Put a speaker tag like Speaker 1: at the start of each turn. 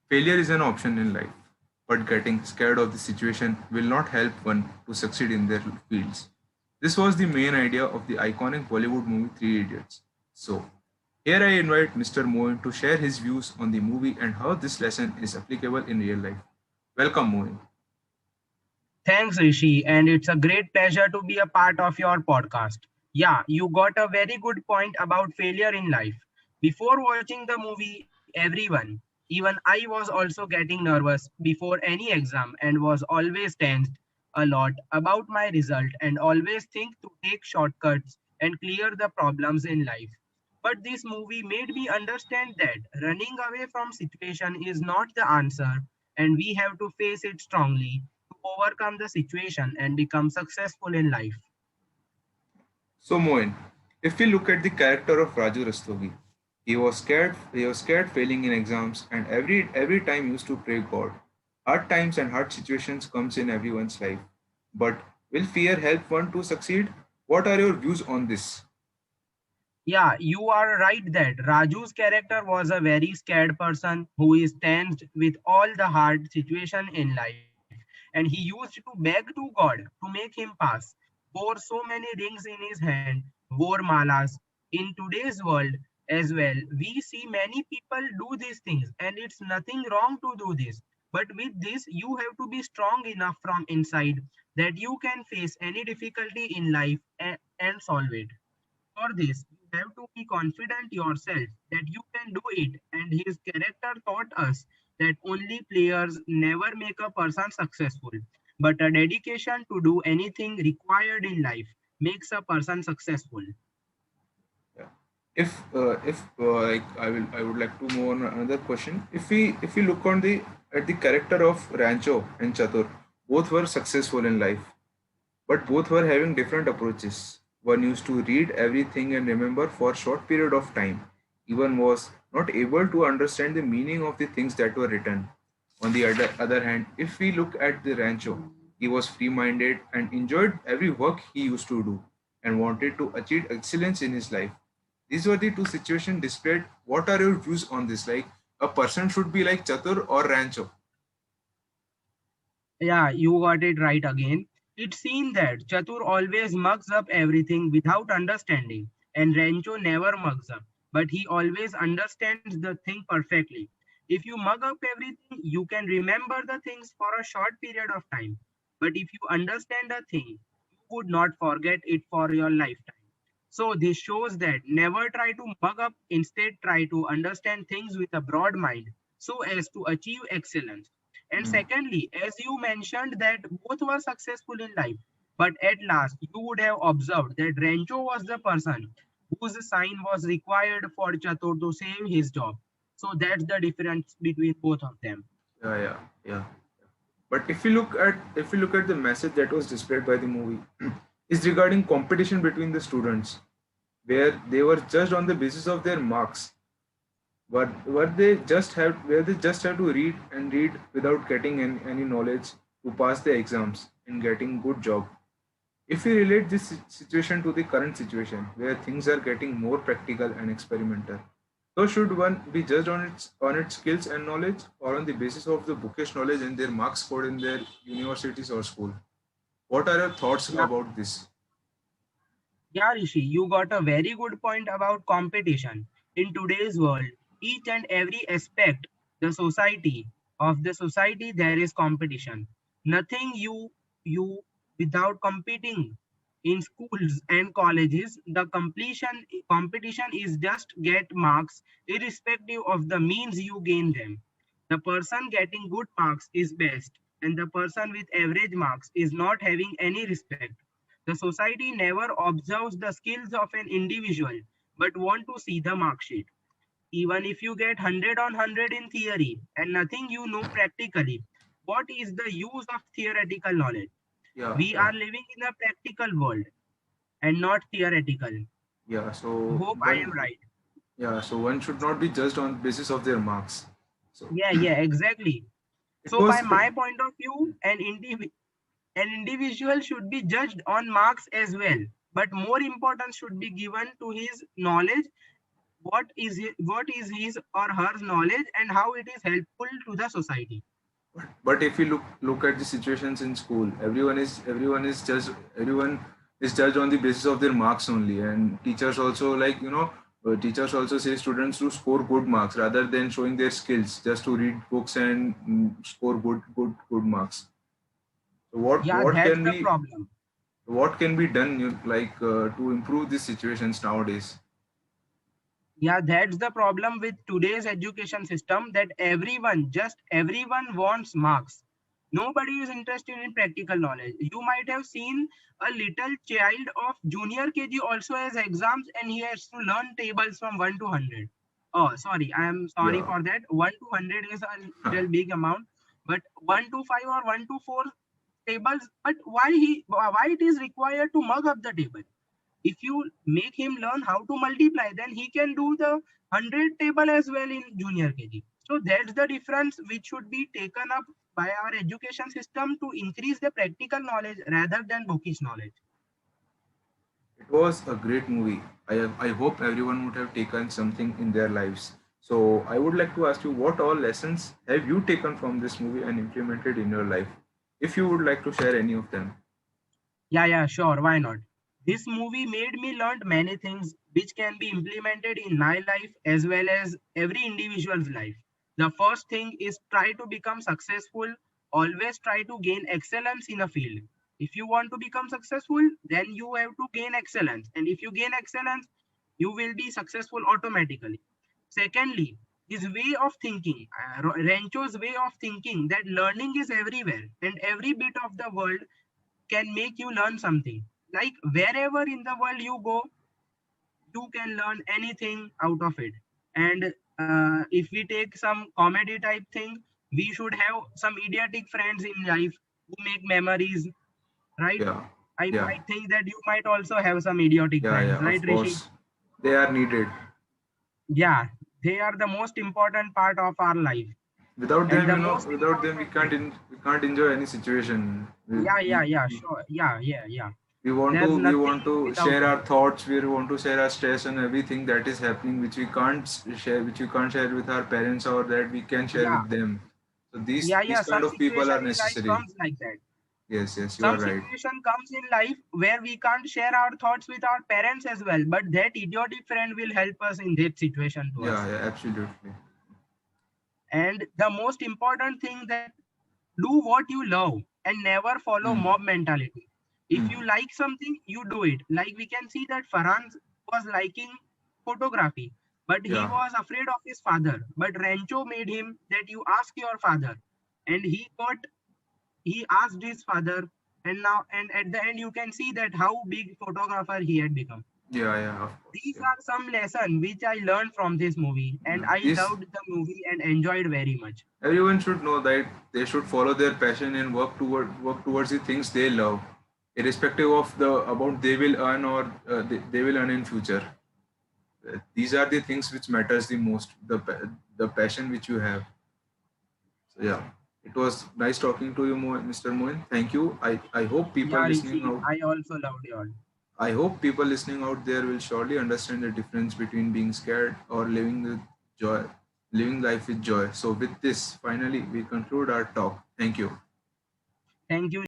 Speaker 1: Failure is an option in life, but getting scared of the situation will not help one to succeed in their fields. This was the main idea of the iconic Bollywood movie Three Idiots. So, here I invite Mr. Moin to share his views on the movie and how this lesson is applicable in real life. Welcome, Moin.
Speaker 2: Thanks, Rishi, and it's a great pleasure to be a part of your podcast. Yeah, you got a very good point about failure in life. Before watching the movie, everyone, even I was also getting nervous before any exam and was always tensed a lot about my result and always think to take shortcuts and clear the problems in life. But this movie made me understand that running away from situation is not the answer and we have to face it strongly to overcome the situation and become successful in life.
Speaker 1: So, Moin, if we look at the character of Raju Rastogi, he was scared failing in exams and every time used to pray God. Hard times and hard situations comes in everyone's life. But will fear help one to succeed? What are your views on this?
Speaker 2: Yeah, you are right that Raju's character was a very scared person who is tensed with all the hard situation in life. And he used to beg to God to make him pass, wore so many rings in his hand, wore malas. In today's world as well, we see many people do these things, and it's nothing wrong to do this. But with this, you have to be strong enough from inside that you can face any difficulty in life and solve it. For this, you have to be confident yourself that you can do it. And his character taught us that only players never make a person successful, but a dedication to do anything required in life makes a person successful.
Speaker 1: Yeah. If I would like to move on another question. If we look on the at the character of Rancho and Chatur, both were successful in life, but both were having different approaches. One used to read everything and remember for a short period of time, even was not able to understand the meaning of the things that were written. On the other hand, if we look at the Rancho, he was free minded and enjoyed every work he used to do and wanted to achieve excellence in his life. These were the two situations displayed. What are your views on this? Like, a person should be like Chatur or Rancho?
Speaker 2: Yeah, you got it right again. It's seen that Chatur always mugs up everything without understanding, and Rancho never mugs up, but he always understands the thing perfectly. If you mug up everything, you can remember the things for a short period of time, but if you understand a thing, you would not forget it for your lifetime. So, this shows that never try to mug up, instead, try to understand things with a broad mind so as to achieve excellence. And
Speaker 1: Hmm.
Speaker 2: secondly, as you mentioned that both were successful in life, but at last you would have observed that Rancho was the person whose sign was required for Chatur to save his job. So that's the difference between both of them.
Speaker 1: Yeah, yeah, yeah. But if we look at the message that was displayed by the movie, is regarding competition between the students, where they were judged on the basis of their marks. Where they just have to read without getting any knowledge to pass the exams and getting good job. If we relate this situation to the current situation where things are getting more practical and experimental, so should one be judged on its skills and knowledge or on the basis of the bookish knowledge and their marks scored in their universities or school? What are your thoughts
Speaker 2: Yeah,
Speaker 1: about this?
Speaker 2: yeah, Rishi, you got a very good point about competition. In today's world, each and every aspect, the society the society, there is competition. Nothing you without competing in schools and colleges. The competition is just get marks, irrespective of the means you gain them. The person getting good marks is best, and the person with average marks is not having any respect. The society never observes the skills of an individual but want to see the mark sheet. Even if you get 100 on 100 in theory and nothing you know practically, what is the use of theoretical knowledge?
Speaker 1: Yeah,
Speaker 2: We
Speaker 1: yeah,
Speaker 2: are living in a practical world and not theoretical.
Speaker 1: yeah.
Speaker 2: I
Speaker 1: So
Speaker 2: hope I am
Speaker 1: one,
Speaker 2: right.
Speaker 1: yeah, so one should not be judged on basis of their marks. So
Speaker 2: Yeah, exactly.
Speaker 1: it
Speaker 2: So, by
Speaker 1: was
Speaker 2: my point of view, an individual should be judged on marks as well, but more importance should be given to his knowledge, what is his or her knowledge and how it is helpful to the society.
Speaker 1: But if you look at the situations in school, everyone is judged on the basis of their marks only, and teachers also, like, teachers also say students to score good marks rather than showing their skills, just to read books and score good marks. So
Speaker 2: Yeah, that's the problem.
Speaker 1: what can be done, to improve these situations nowadays?
Speaker 2: Yeah, that's the problem with today's education system, that everyone wants marks. Nobody is interested in practical knowledge. You might have seen a little child of junior KG also has exams and he has to learn tables from 1 to 100. Oh, sorry, I am sorry
Speaker 1: Yeah.
Speaker 2: for that. 1 to 100 is a little big amount, but 1 to 5 or 1 to 4 tables. But why it is required to mug up the table? If you make him learn how to multiply, then he can do the 100 table as well in junior KG. So that's the difference which should be taken up by our education system to increase the practical knowledge rather than bookish knowledge.
Speaker 1: It was a great movie. I hope everyone would have taken something in their lives. So I would like to ask you, what all lessons have you taken from this movie and implemented in your life? If you would like to share any of them.
Speaker 2: Yeah, sure, why not. This movie made me learn many things which can be implemented in my life as well as every individual's life. The first thing is try to become successful. Always try to gain excellence in a field. If you want to become successful, then you have to gain excellence. And if you gain excellence, you will be successful automatically. Secondly, his way of thinking, Rancho's way of thinking, that learning is everywhere and every bit of the world can make you learn something. Like wherever in the world you go, you can learn anything out of it. And if we take some comedy type thing, we should have some idiotic friends in life who make memories, right?
Speaker 1: Yeah,
Speaker 2: I
Speaker 1: yeah,
Speaker 2: might think that you might also have some idiotic friends,
Speaker 1: yeah.
Speaker 2: right,
Speaker 1: Of
Speaker 2: Rishi?
Speaker 1: course, they are needed.
Speaker 2: Yeah, they are the most important part of our life.
Speaker 1: Without
Speaker 2: And
Speaker 1: them,
Speaker 2: the most
Speaker 1: we
Speaker 2: important
Speaker 1: can't
Speaker 2: thing,
Speaker 1: we can't enjoy any situation.
Speaker 2: yeah, sure. Yeah. There's
Speaker 1: We
Speaker 2: nothing
Speaker 1: want to
Speaker 2: without
Speaker 1: share
Speaker 2: it.
Speaker 1: our thoughts, we want to share our stress and everything that is happening, which we can't share with our parents, or that we can share
Speaker 2: Yeah,
Speaker 1: with them. So these
Speaker 2: yeah.
Speaker 1: kind
Speaker 2: Some
Speaker 1: of people
Speaker 2: situation
Speaker 1: are
Speaker 2: in life
Speaker 1: necessary.
Speaker 2: comes like that.
Speaker 1: Yes, you are
Speaker 2: Some
Speaker 1: right.
Speaker 2: situation comes in life where we can't share our thoughts with our parents as well, but that idiotic friend will help us in that situation to us.
Speaker 1: Yeah, absolutely.
Speaker 2: And the most important thing, that do what you love and never follow
Speaker 1: Hmm.
Speaker 2: mob mentality. If
Speaker 1: Hmm.
Speaker 2: you like something, you do it. Like we can see that Farhan was liking photography, but he
Speaker 1: Yeah,
Speaker 2: was afraid of his father. But Rancho made him that you ask your father, and he asked his father, and at the end you can see that how big photographer he had become.
Speaker 1: yeah, of course.
Speaker 2: These
Speaker 1: Yeah.
Speaker 2: are some lessons which I learned from this movie, and
Speaker 1: Yeah.
Speaker 2: I
Speaker 1: This
Speaker 2: loved the movie and enjoyed very much.
Speaker 1: Everyone should know that they should follow their passion and work towards the things they love, irrespective of the amount they will earn, or they will earn in future. These are the things which matters the most, the passion which you have. So yeah, it was nice talking to you, Mr. Moin. Thank you. I hope people
Speaker 2: Yeah,
Speaker 1: listening
Speaker 2: Rishi,
Speaker 1: out
Speaker 2: I also loved it.
Speaker 1: I hope people listening out there will surely understand the difference between being scared or joy living life with joy. So with this, finally we conclude our talk. Thank you.
Speaker 2: Thank you,